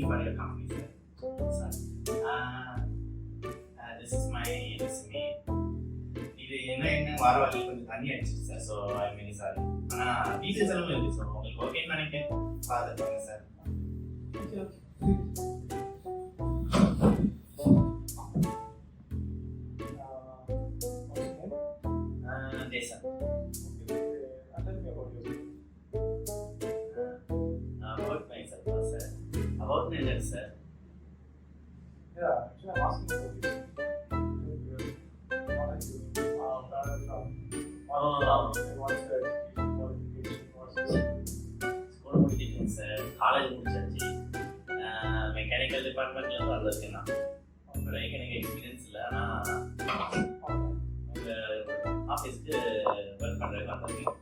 for your company, sir. Sir, this is my resume. இது என்ன வார வாரம் கொஞ்சம் தண்ணி அடிச்சிச்சு sir. So I very sorry. ஆனால் டீட்டெயில்ஸ் எல்லாம் இருக்குது. ஸோ உங்களுக்கு ஓகேன்னு நினைக்கிறேன். பார்த்து பாருங்க sir. Okay okay. Yes, sir. About myself, sir. About my life, sir. Yeah, actually I'm asking for this. What's the qualification? School முடிச்சிட்டேன் சார். காலேஜ் முடிச்சாச்சு. மெக்கானிக்கல் டிபார்ட்மெண்ட்ல இருந்து வந்திருக்கேன் நான். இப்போதைக்கு எனக்கு எக்ஸ்பீரியன்ஸ் இல்லை. ஆனால் உங்கள் ஆஃபீஸ்க்கு ஒர்க் பண்ணுறதுக்கு வந்திருக்கேன்.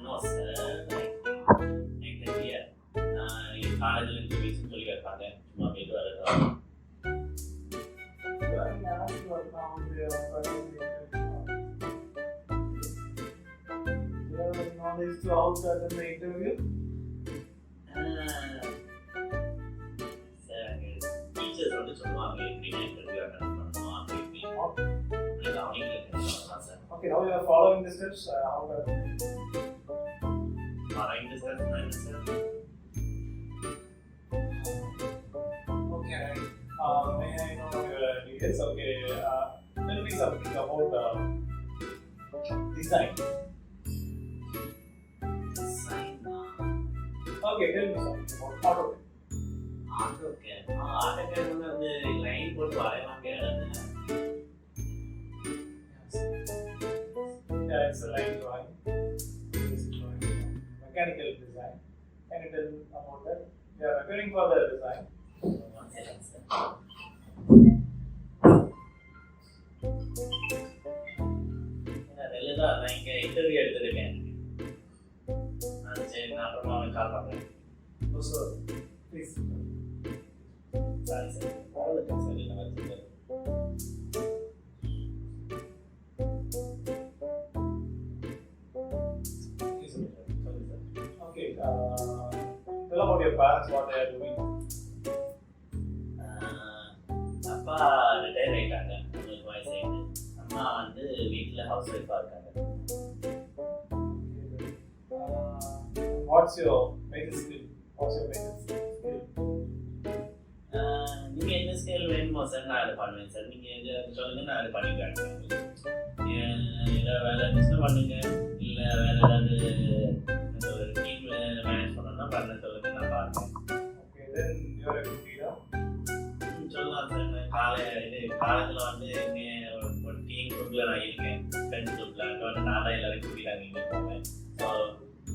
No sir. எனக்கு தெரியல. காலேஜில் இன்டர்வியூஸ்ன்னு சொல்லி வைப்பாங்க. சும்மா போயிட்டு வரதான். Knowledge to outside the interview? Sir, teachers வந்து சொல்லுவாங்க எப்படின்னா இன்டர்வியூ அட்டெண்ட் பண்ணணும் அப்படி sir. Okay, now you are following the steps. How are following the steps, sir? Okay. May I know your details? Okay. Tell me something about design. Okay, tell me something about AutoCAD. AutoCAD. AutoCAD வந்து line போட்டு வரைவாங்க. Yeah, it's a line drawing. Mechanical design. Can you tell about that? We are preparing for the design. One second, sir. நான் இங்கே interview எடுத்துருக்கேன். சரி, நான் அப்புறமா கால் பண்ணுறேன். No, sir. Please. Sorry sir. College sir என்ன வச்சுருக்கேன். Okay. Tell about your parents, what they are doing. அப்பா ரிட்டையர் ஆகிட்டாங்க. உங்களுக்கு வயசாகிட்டு. அம்மா வந்து வீட்டில் ஹவுஸ் ஒய்ஃபாக இருக்காங்க. What's your major skill? What's your major skill? நீங்கள் என்ன ஸ்கேல் வேணுமோ சார் நான் அதை பண்ணுவேன் சார். நீங்கள் எது சொல்லுங்கள் நான் அதை பண்ணி காட்டுவேன். ஏதாவது வேலை இருந்துச்சுன்னா பண்ணுங்க. இல்லை வேறு ஏதாவது ஒரு டீம் மேனேஜ் பண்ணணும்னா பண்ண சொல்லுங்கள், நான் பார்ப்பேன். Okay, then you are a good leader. சொல்லலாம் சார். காலேஜில் வந்து ஒரு டீம் குரூப்பில் நான் இருக்கேன். ஃப்ரெண்ட்ஸ் குரூப்பில் அங்கே வந்து நான் தான் எல்லாரையும் கூட்டிட்டு அங்கே இங்கே போவேன். ஸோ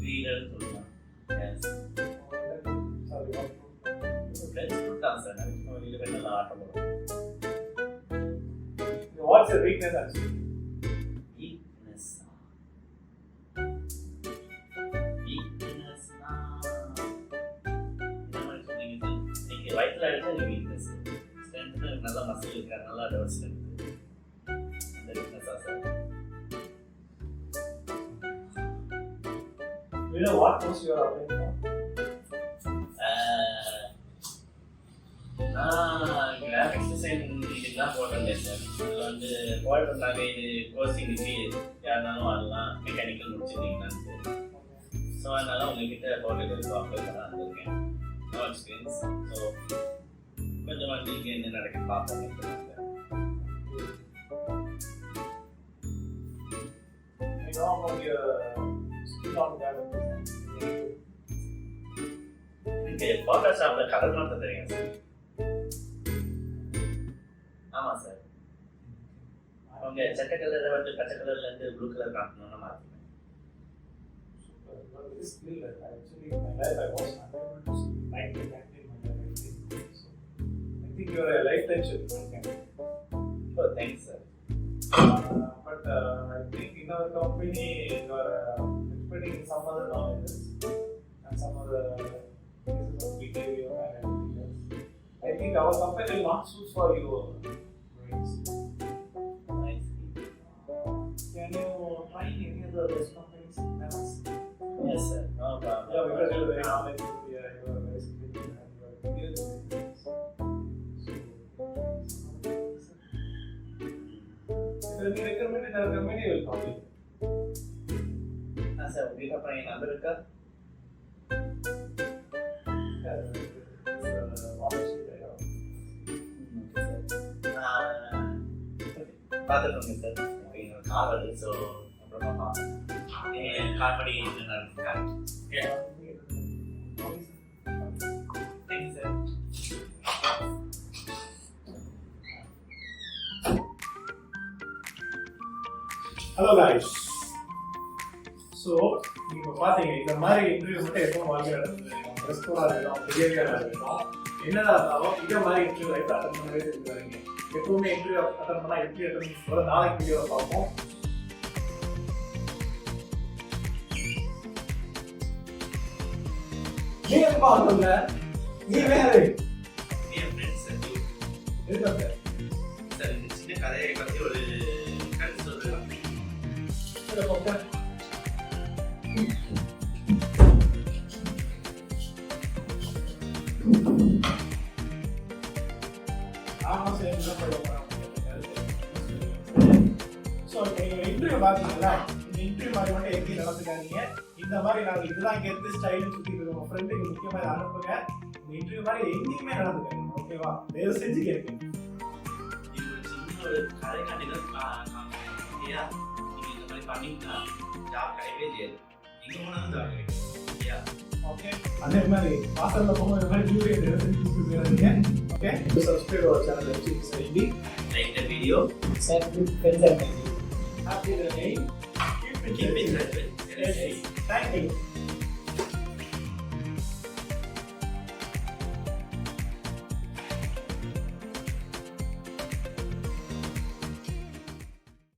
லீடர்னு சொல்லலாம். ஃப்ரெண்ட்ஸ் குரூப் தான் சார். நான் வெளியில் போய் நல்லா ஆட்டம் போடுவேன். What's your weakness actually? வயிற்றுல அடிச்சா அது வீக்னஸ். ஸ்ட்ரென்த்னு நல்லா மசில் இருக்கா, நல்லா டெவலப் ஸ்ட்ரென்த். அந்த வீக்னஸா sir. You know what course you are applying for? Graphics design இதுதான் போட்டிருந்தேன் சார். இதில் வந்து போட்டிருந்தாங்க இது கோர்ஸிங்க்கு யாருனாலும் வரலாம், மெக்கானிக்கல் முடிச்சிருந்தீங்கன்னான்னு. ஸோ அதனால உங்ககிட்ட போட்டு அப்ளை பண்ண வந்திருக்கேன். No experience. ஸோ கொஞ்சம் வந்து இங்கே என்ன நடக்க பார்ப்போம். You know about your skill on graphic design? எனக்கு ஃபோட்டோஷாப்பில் கலர் மாற்ற தெரியும் சார். ஆமாம் சார். அவங்க செக்க கலரை வந்து பச்சை கலர்லேருந்து ப்ளூ கலர் காட்டணும்னு மாற்றுவேன். This skill that actually in my life I was unable to like it in my life. So I think you are a lifetime champion. Oh, thanks sir. But I think in our company you are expecting some other knowledges and some other pieces of behavior and everything else. I think our company will not suit for you. Can you try any other best companies? like yeah, you are very skilled and you are clear. So if you recommend it, I recommend you will call it. Sir உங்களுக்கு அப்புறம் என் number இருக்கா? பார்த்துக்கோங்க sir. என்னோட கால் வருது. So அப்புறமா பார்ப்போம். கால் பண்ணி என்ன நடக்குது? Thank you sir. Hello guys. So நீங்க பாத்தீங்க இந்த மாதிரி இன்டர்வியூ மட்டும் எப்பவும் வாழ்க்கை ரெஸ்பான்ஸாக இருக்கட்டும், பிஹேவியராக இருக்கட்டும், என்னதான் இருந்தாலும் இதே மாதிரி இன்டர்வியூ லைஃப் அட்டன் பண்ணவே தெரிஞ்சுக்காதீங்க. எப்பவுமே இன்டர்வியூ அட்டன் பண்ணா எப்படி அட்டன் பண்ண நாளைக்கு வீடியோவை பார்ப்போம். நீ எப்போ ஆகல? நீ வேறு என் ஃப்ரெண்ட்ஸ் இருக்காங்க சார். இந்த சின்ன கதையை பற்றி ஒரு கருத்து சொல்லுவாங்க. இன்டர்வியூ பாத்தீங்களா? இந்த இன்டர்வியூ மாதிரி மட்டும் எங்கேயும் நடந்துக்காதீங்க. இந்த மாதிரி நாங்கள் இதுதான் கேட்டு ஸ்டைல் சுற்றிட்டு உங்க ஃப்ரெண்டுக்கு முக்கியமா இதை அனுப்புங்க. இந்த இன்டர்வியூ மாதிரி எங்கேயுமே நடந்துக்காதீங்க. ஓகேவா? தயவு செஞ்சு கேட்குங்க. இது ஒரு சின்ன ஒரு கதை கண்டிப்பாக இல்லையா? நீங்கள் இந்த மாதிரி பண்ணிங்கன்னா ஜாப் கிடையவே செய்யாது. எங்கே போனாலும் ஜாப் கிடைக்கும் இல்லையா? ஓகே, அதே மாதிரி வாசல்ல போகும்போது இந்த மாதிரி வீடியோ தயவு செஞ்சு போயிடாதீங்க. ஓகே, சப்ஸ்கிரைப் அவர் சேனல் செய்தி like the video, share with friends and family. Happy learning. Keep it. keep it. Thank you.